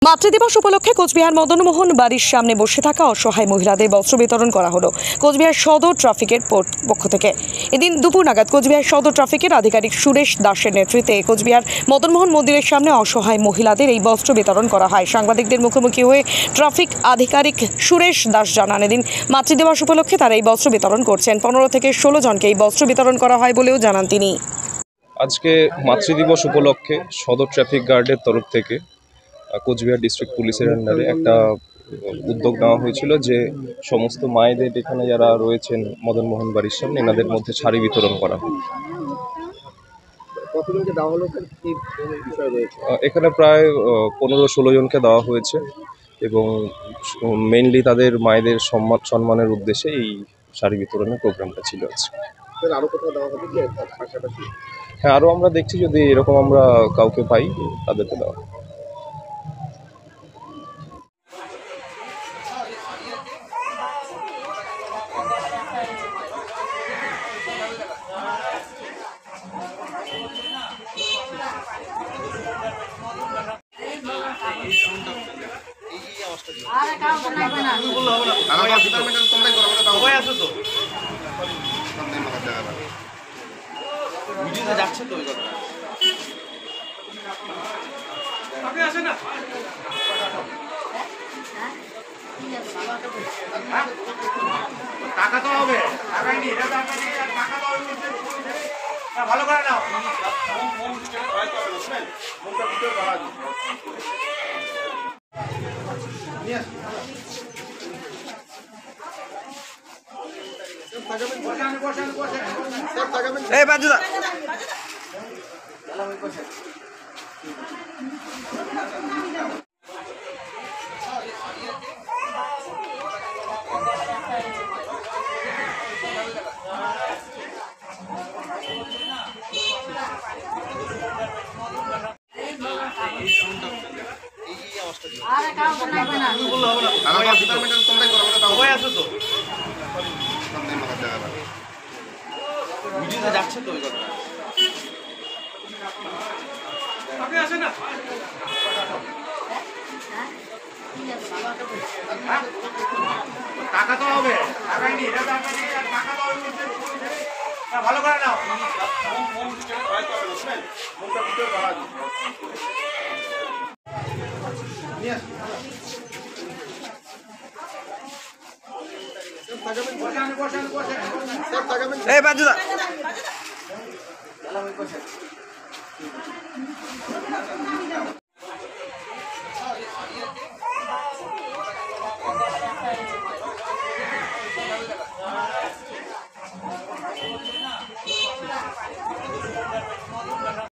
মাতৃদিবস উপলক্ষে কোচবিহার মদনমোহন বাড়ির সামনে বসে থাকা অসহায় মহিলাদের বস্ত্র বিতরণ করা হলো কোচবিহার সদর ট্রাফিকের পক্ষ থেকে। এদিন দুপুর নাগাদ কোচবিহার সদর ট্রাফিকের আধিকারিক সুরেশ দাসের নেতৃত্বে কোচবিহার মদনমোহন মন্দিরের সামনে অসহায় মহিলাদের এই বস্ত্র বিতরণ করা হয়। সাংবাদিকদের মুখোমুখি হয়ে ট্রাফিক আধিকারিক সুরেশ দাস জানান, এদিন মাতৃদিবস উপলক্ষে তারা এই বস্ত্র বিতরণ করছেন। 15 থেকে 16 জনকে এই বস্ত্র বিতরণ করা হয় বলেও জানান তিনি। আজকে মাতৃদিবস উপলক্ষে সদর ট্রাফিক গার্ডের তরফ থেকে কোচবিহার ডিস্ট্রিক্ট পুলিশের আন্ডারে একটা উদ্যোগ নেওয়া হয়েছিল যে সমস্ত মায়েদের এখানে যারা রয়েছেন মদনমোহন বাড়ির সামনে এনাদের মধ্যে শাড়ি বিতরণ করা হয়। এখানে প্রায় 15-16 জনকে দেওয়া হয়েছে এবং মেইনলি তাদের মায়েদের সম্মানের উদ্দেশ্যে এই শাড়ি বিতরণের প্রোগ্রামটা ছিল আজকে। হ্যাঁ, আরও আমরা দেখছি যদি এরকম আমরা কাউকে পাই তাদেরকে দেওয়া। টাকা তো হবে, টাকাই নি, টাকা তো ভালো করে নাও। এই বাজুদা যাচ্ছে তো টাকা তো হবে, টাকাই নি, টাকা তো ভালো করে নাও। এই বাজুদা